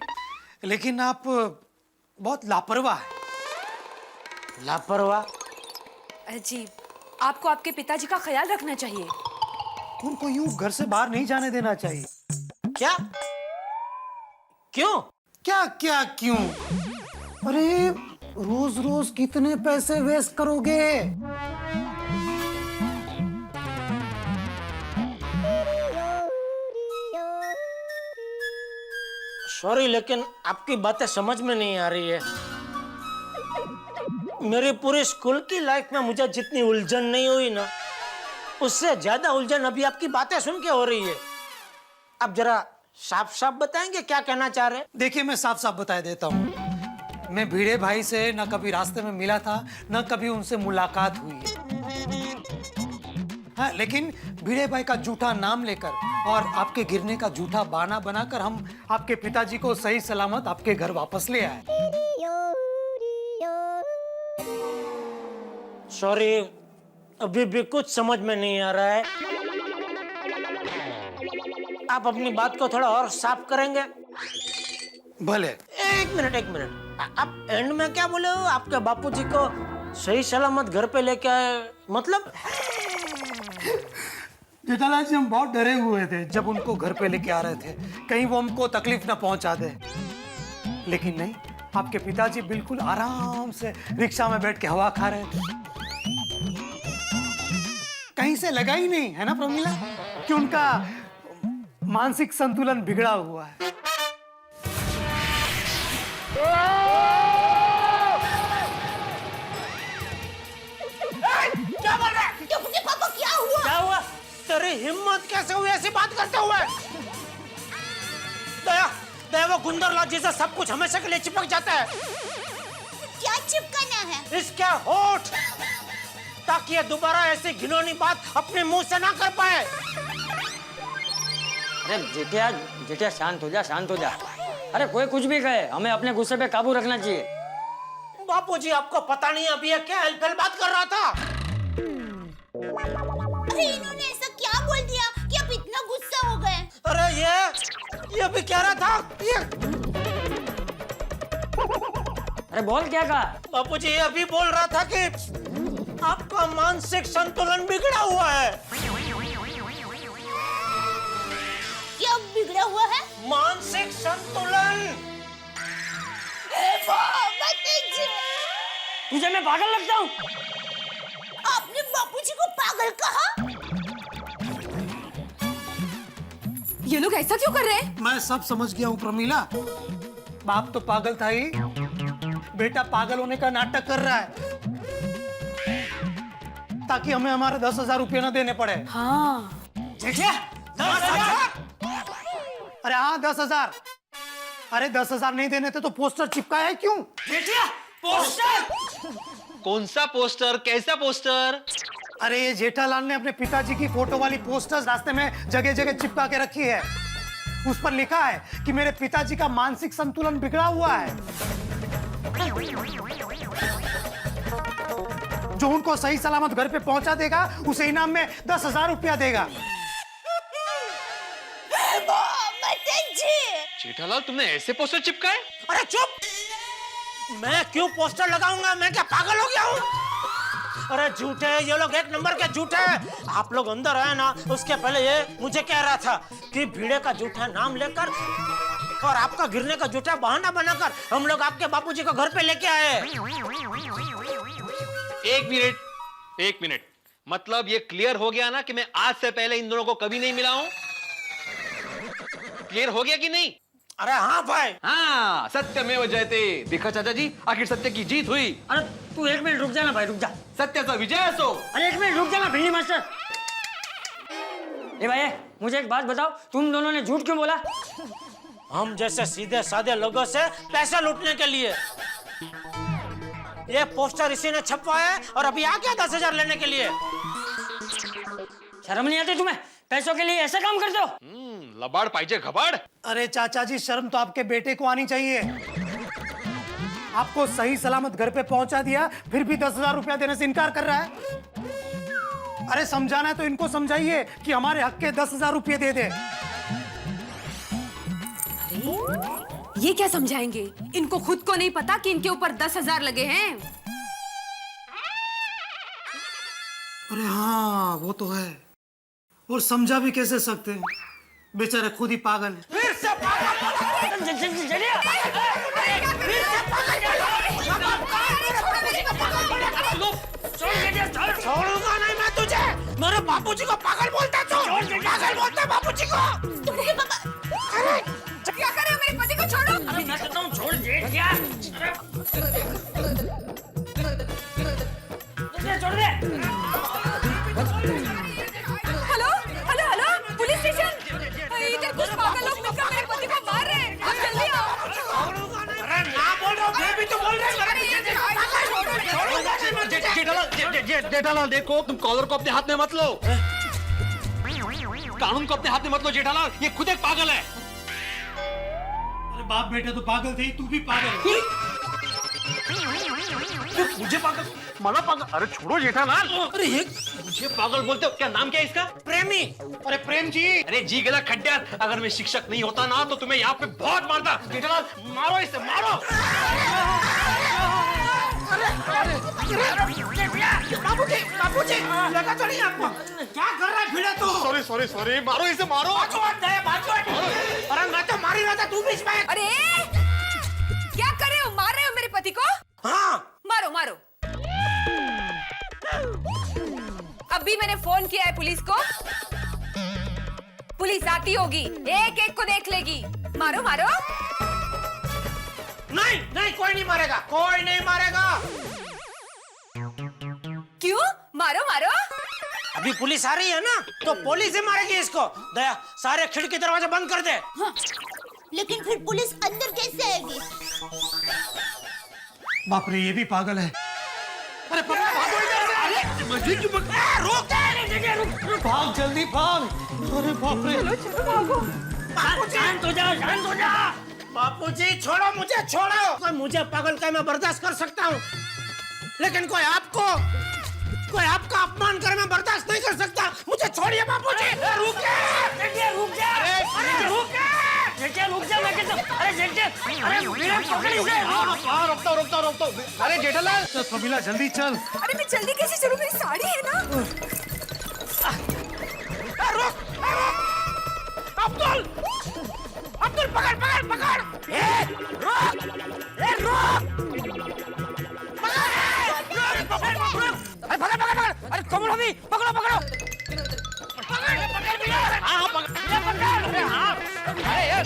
लेकिन आप बहुत लापरवाह है। लापरवाह? जी, आपको आपके पिताजी का ख्याल रखना चाहिए। उनको यूं घर से बाहर नहीं जाने देना चाहिए। क्या? क्यों? क्या क्या क्यों? अरे रोज रोज कितने पैसे वेस्ट करोगे? सॉरी, लेकिन आपकी बातें समझ में नहीं आ रही है। मेरी पूरी स्कूल की लाइफ में मुझे जितनी उलझन नहीं हुई ना, उससे ज्यादा उलझन अभी आपकी बातें सुन के हो रही है। आप जरा साफ साफ बताएंगे क्या कहना चाह रहे हैं? देखिए मैं साफ साफ बता देता हूँ, मैं भिड़े भाई से न कभी रास्ते में मिला था, न कभी उनसे मुलाकात हुई है। हाँ, लेकिन भिड़े भाई का झूठा नाम लेकर और आपके गिरने का झूठा बहाना बनाकर हम आपके पिताजी को सही सलामत आपके घर वापस ले आए। सॉरी, अभी भी कुछ समझ में नहीं आ रहा है। आप अपनी बात को थोड़ा और साफ करेंगे? भले। एक मिनट, आप एंड में क्या बोले हो? आपके बापूजी को सही सलामत घर पे लेके आए, मतलब? जेठालाल जी हम बहुत डरे हुए थे जब उनको घर पे लेके आ रहे थे, कहीं वो हमको तकलीफ ना पहुंचा दे। लेकिन नहीं, आपके पिताजी बिल्कुल आराम से रिक्शा में बैठ के हवा खा रहे थे। कहीं से लगा ही नहीं है ना प्रमीला कि उनका मानसिक संतुलन बिगड़ा हुआ है। क्या बोल रहा है? पापा क्या हुआ? क्या हुआ? तेरी हिम्मत कैसे हुई ऐसी बात करते हुए? दया वो गुंदरलाल जैसा सब कुछ हमेशा के लिए चिपक जाता है। क्या चिपकाना है? इसके होठ, ताकि ये दोबारा ऐसी घिनौनी बात अपने मुंह से ना कर पाए। अरे जेठिया शांत हो जा। अरे कोई कुछ भी कहे, हमें अपने गुस्से पे काबू रखना चाहिए। बापूजी आपको पता नहीं अभी ये क्या हेलफेल बात कर रहा था? इन्होंने ऐसा क्या बोल दिया कि आप इतना गुस्सा हो गए? अरे ये भी कह रहा था ये। अरे बोल क्या कहा? बापूजी ये अभी बोल रहा था कि आपका मानसिक संतुलन बिगड़ा हुआ है। क्या बिगड़ा हुआ है? मानसिक संतुलन। तुझे मैं पागल लगता हूँ? आपने बापूजी को पागल कहा? ये लोग ऐसा क्यों कर रहे हैं? मैं सब समझ गया हूँ प्रमीला। बाप तो पागल था ही, बेटा पागल होने का नाटक कर रहा है ताकि हमें हमारे 10,000 रुपये न देने पड़े। हाँ। जेठिया अरे हाँ 10,000। अरे 10,000 नहीं देने थे तो पोस्टर चिपकाया है क्यों? पोस्टर? कौन सा पोस्टर, कैसा पोस्टर? अरे ये जेठालाल ने अपने पिताजी की फोटो वाली पोस्टर्स रास्ते में जगह जगह चिपका के रखी है। उस पर लिखा है कि मेरे पिताजी का मानसिक संतुलन बिगड़ा हुआ है, जो उनको सही सलामत घर पे पहुंचा देगा उसे इनाम में 10,000 रुपया देगा। जेठालाल, तुमने ऐसे पोस्टर चिपकाए? अरे चुप! मैं क्यों पोस्टर लगाऊंगा? मैं क्या पागल हो गया हूँ? अरे झूठे, ये लोग एक नंबर के झूठे। आप लोग अंदर आए ना, उसके पहले ये मुझे कह रहा था कि भीड़े का झूठा नाम लेकर और आपका गिरने का झूठा बहाना बनाकर हम लोग आपके बापूजी को घर पे लेके आए। एक मिनट, मतलब ये क्लियर हो गया ना कि मैं आज से पहले इन दोनों को कभी नहीं मिला हूं? क्लियर हो गया कि नहीं? अरे हाँ भाई, हाँ, सत्यमेव जयते। देखा चाचा जी, आखिर सत्य की जीत हुई। अरे तू 1 मिनट रुक जाना भाई, रुक जा। सत्य विजय असो। अरे 1 मिनट रुक जाना भिंडी मास्टर। ए भाई, मुझे एक बात बताओ, तुम दोनों ने झूठ क्यों बोला? हम जैसे सीधे साधे लोगों से पैसे लूटने के लिए। ये पोस्टर इसी ने छपवाया है और अभी आ गया 10,000 लेने के लिए। शर्म नहीं आती तुम्हें? पैसों के लिए ऐसा काम करते हो? लबाड़ पाइजे घबाड़। अरे चाचा जी, शर्म तो आपके बेटे को आनी चाहिए। आपको सही सलामत घर पे पहुंचा दिया, फिर भी 10,000 रुपया देने से इनकार कर रहा है। अरे समझाना है तो इनको समझाइए कि हमारे हक के 10,000 रुपये दे दे। ये क्या समझाएंगे? इनको खुद को नहीं पता कि इनके ऊपर 10,000 लगे हैं। अरे हाँ, वो तो है, और समझा भी कैसे सकते हैं, बेचारे खुद ही पागल है। फिर से छोड़ूंगा नहीं मैं तुझे। मेरे बापूजी को पागल बोलता तू? पागल बोलता बापूजी को? अरे क्या कर रहे हो? मेरे पति को छोड़ो। अरे मैं कहता हूँ छोड़ दे क्या? छोड़ दे। Hello hello hello, police station. इधर कुछ पागल लोग मिलकर मेरे पति को मार रहे हैं, आप जल्दी आओ। अरे ना बोल रहा हूँ, फिर भी तो बोल रहे हैं। जेठालाल देखो, तुम कॉलर को अपने हाथ में मत लो, कानून को अपने हाथ में मत लो। जेठालाल, ये खुद एक पागल है। अरे बाप बेटे तो पागल थे, तू भी पागल। मुझे पागल, मला पागल? अरे छोड़ो जेठालाल। अरे ये मुझे पागल बोलते हो? क्या नाम क्या है इसका? प्रेमी। अरे प्रेम जी। अरे जी गला खड्डर, अगर मैं शिक्षक नहीं होता ना तो तुम्हें यहाँ पे बहुत मारता। जेठालाल, मारो इसे, मारो। बाबूजी, लगा तो नहीं आपको? क्या कर रहा है भिड़े तू? सॉरी, मारो इसे, मारो। अरे मैं तो मार ही रहा था, तू बीच में। अरे क्या कर रहे हो? मार रहे हो मेरे पति को? हाँ, मारो मारो। अभी मैंने फोन किया है पुलिस को, पुलिस आती होगी, एक एक को देख लेगी। मारो मारो। नहीं, कोई नहीं मारेगा, कोई नहीं मारेगा। क्यों? मारो मारो। अभी पुलिस आ रही है ना, तो पुलिस ही मारेगी इसको। दया, सारे खिड़की दरवाजे बंद कर दे। हाँ, लेकिन फिर पुलिस अंदर कैसे आएगी? बाप रे, ये भी पागल है। अरे भाग जल्दी भाग। अरे बाप रे, चलो भागो। शांत हो जा। बापूजी छोड़ो मुझे, छोड़ो। कोई मुझे पागल कहे मैं बर्दाश्त कर सकता हूँ, लेकिन कोई आपका अपमान करे मैं बर्दाश्त नहीं कर सकता। मुझे छोड़िए बापूजी। रुक जा। मैं कहता हूँ, अरे मेरा पकड़ इसे। रोकता। अरे जेठालाल, कबीला जल्दी चल। अरे मैं जल्दी कैसे चलूं? मेरी साड़ी है ना। रुक। अब्दुल पकड़। पकड़। अरे कमल अभी पकड़ो। अरे यार,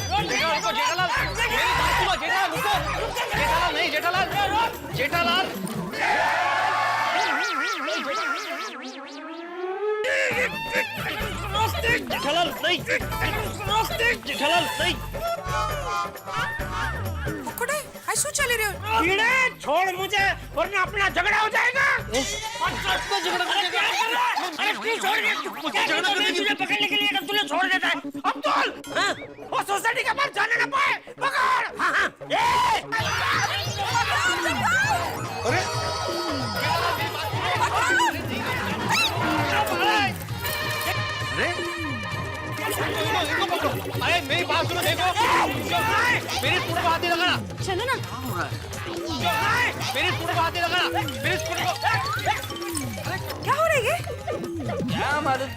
जेठालाल, मेरी बात सुनो। जेठालाल। जेठालाल नहीं, जेठालाल नहीं। શું ચાલી રહ્યું? कीड़े छोड़ मुझे वरना अपना झगड़ा हो जाएगा। अरे तू छोड़ दे, तुझे पकड़ने के लिए तुझे छोड़ देता है। अब्दुल, वो सोसाइटी के पास जाने ना पाए, पकड़। हाँ, हाँ, अरे अरे मेरी बात सुनो, देखो मेरी स्कूटर को हाथ नहीं लगाना। चलो ना। मेरी स्कूटर को हाथ नहीं लगाना। मेरी स्कूटर को क्या हो रहा है ये? क्या मालूम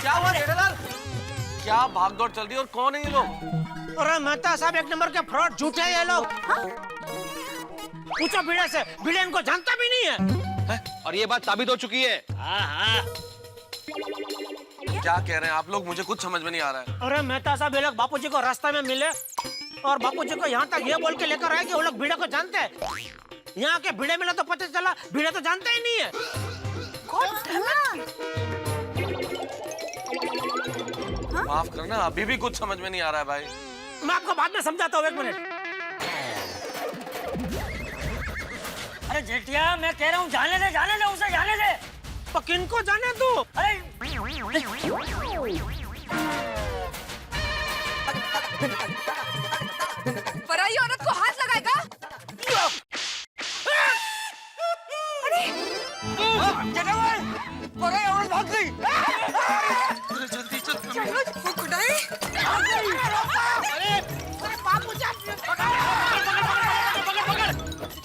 क्या हुआ जेठालाल? क्या भागदौड़ चल रही है और कौन है ये लोग? अरे मेहता साहब एक नंबर के फ्रॉड झूठे हैं ये लोग। पूछो भिड़े से, भिड़े इनको जानता भी नहीं है। और ये बात साबित हो चुकी है। क्या कह रहे हैं आप लोग? मुझे कुछ समझ में नहीं आ रहा है। अरे मेहता साहब ये लोग बापूजी को रास्ते में मिले और बापूजी को यहाँ तक ये बोल के लेकर आए कि वो लोग भिड़े को जानते हैं। यहाँ के भिड़े मिला तो पता चला भिड़े तो जानते ही नहीं है। माफ करना, अभी भी कुछ समझ में नहीं आ रहा है भाई। मैं आपको बाद में समझाता हूँ, एक मिनट। अरे जेठिया, मैं कह रहा हूँ जाने दे उसे, जाने दे। तो किनको जाने तू? अरे पराई औरत को हाथ लगाएगा? पराई औरत भाग गई। जल्दी चल।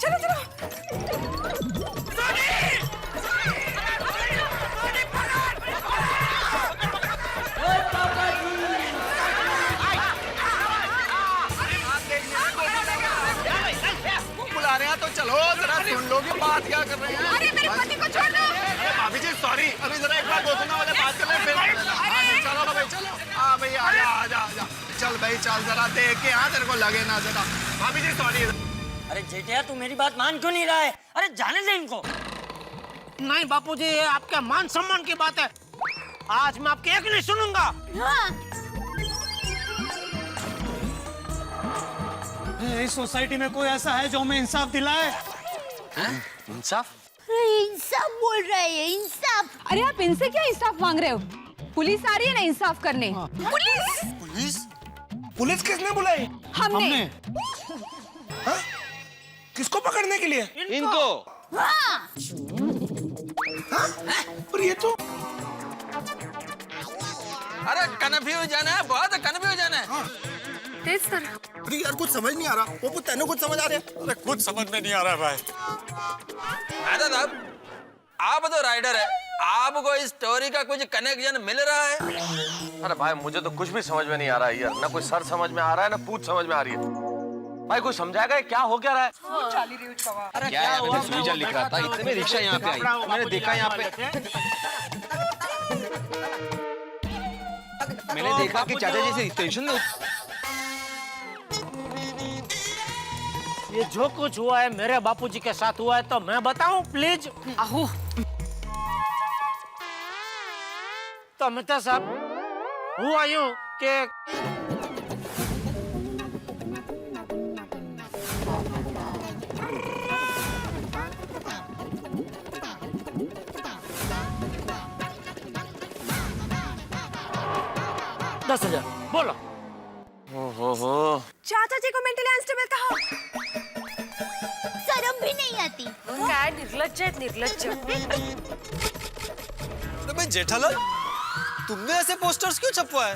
चलो चलो। बुला रहे हैं तो चलो जरा सुन लो कि बात क्या कर रहे हैं। अरे मेरे पति को छोड़ दो। अरे भाभी जी सॉरी, अभी जरा एक बार दोस्तों वाले बात कर ले फिर। चलो ना भाई, चलो। हाँ भाई आजा आजा आजा, चल भाई चल, जरा देख के हाँ तेरे को लगे ना जरा। भाभी जी सॉरी। अरे जेठिया, तू मेरी बात मान क्यों नहीं रहा है? अरे जाने दे इनको। नहीं बापूजी, ये आपके मान सम्मान की बात है। आज मैं आपके एक नहीं सुनूंगा। हाँ। इस सोसाइटी में कोई ऐसा है जो हमें इंसाफ दिलाए? इंसाफ? अरे इंसाफ बोल रहे हैं, इंसाफ। अरे आप इनसे क्या इंसाफ मांग रहे हो? पुलिस आ रही है ना इंसाफ करने। पुलिस? पुलिस? पुलिस किसने बुलाई? हमने। हाँ? किसको पकड़ने के लिए? इनको। हाँ। हाँ? और ये तो अरे कन्फ्यूजन है, बहुत कन्फ्यूजन है। तेज सर। अरे यार कुछ समझ नहीं आ रहा। वो तेनों कुछ समझ आ रहा है? अरे कुछ समझ में नहीं आ रहा भाई। साहब, आप तो राइटर है, आपको इस स्टोरी का कुछ कनेक्शन मिल रहा है? अरे भाई मुझे तो कुछ भी समझ में नहीं आ रहा है यार। ना कोई सर समझ में आ रहा है, ना पूछ समझ में आ रही है। भाई कोई समझाएगा क्या हो क्या रहा है? अरे क्या है, मैंने सुई लिख रहा था, इतने में रिक्शा यहाँ पे आई, मैंने देखा यहाँ पे, मैंने देखा कि चाचा जी से टेंशन में। ये जो कुछ हुआ है मेरे बापूजी के साथ हुआ है तो मैं बताऊं प्लीज? आहो। तो मेहता साहब हुआ यूं कि $10,000 बोलो। हो चाचा जी को मेंटली अनस्टेबल कहा। शर्म भी नहीं आती। काय निर्लज्ज आहेत, निर्लज्ज। अरे भाई जेठालाल, तुमने ऐसे पोस्टर्स क्यों छपवाए?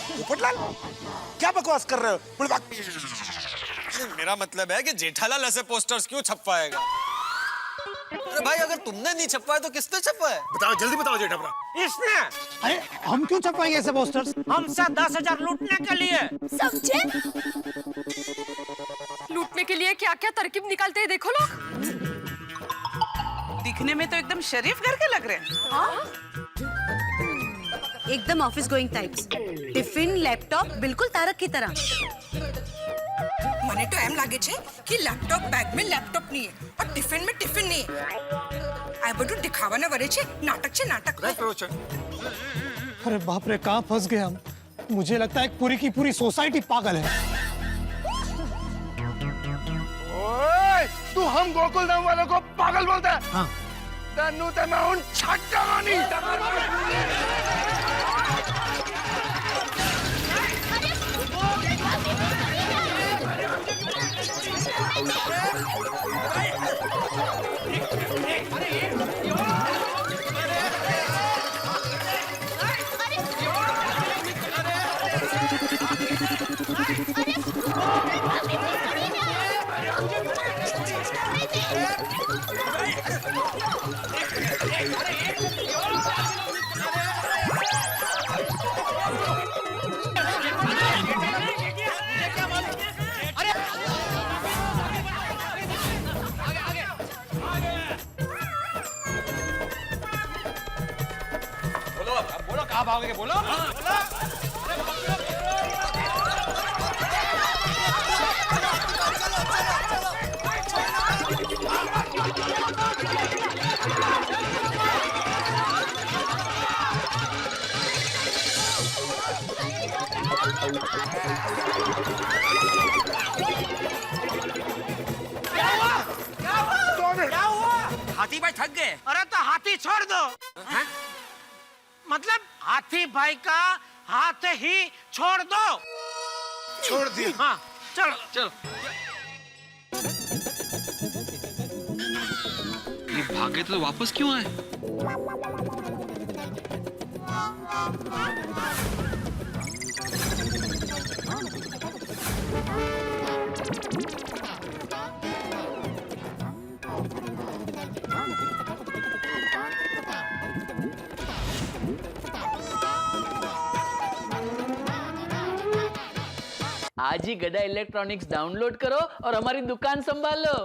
पोपटलाल क्या बकवास कर रहे हो? मेरा मतलब है कि जेठालाल ऐसे पोस्टर्स क्यों छपवाएगा? अरे भाई अगर तुमने नहीं छपवाए तो किसने छपवाए? बताओ जल्दी बताओ जेठाभरा। इसने। अरे हम क्यों छपवाएंगे ऐसे पोस्टर्स? हमसे 10,000 लूटने के लिए। समझे? लूटने के लिए क्या क्या तरकीब निकालते हैं देखो लोग। दिखने में तो एकदम शरीफ घर के लग रहे हैं। एकदम office going types. Tiffin, laptop, बिल्कुल तारक की तरह। મને તો એમ લાગે છે કે લેપટોપ બેગમાં લેપટોપ નહીં और टिफिन में टिफिन नहीं આ બધું દિખાવાના વરે છે નાટક છે નાટક अरे बाप रे कहाँ फंस गए हम मुझे लगता है पूरी की पूरी सोसाइटी पागल है ओए तू हम गोकुल धाम वालों को पागल बोलता है हाँ तन्नू ते मैं उन छक्का मानी बोलो कहाँ भागोगे बोलो हाथी भाई थक गए। अरे तो हाथी छोड़ दो मतलब हाथी भाई का हाथ ही छोड़ दो छोड़ दिया हाँ चलो चलो ये भागे तो वापस क्यों आए आज ही गदा इलेक्ट्रॉनिक्स डाउनलोड करो और हमारी दुकान संभालो।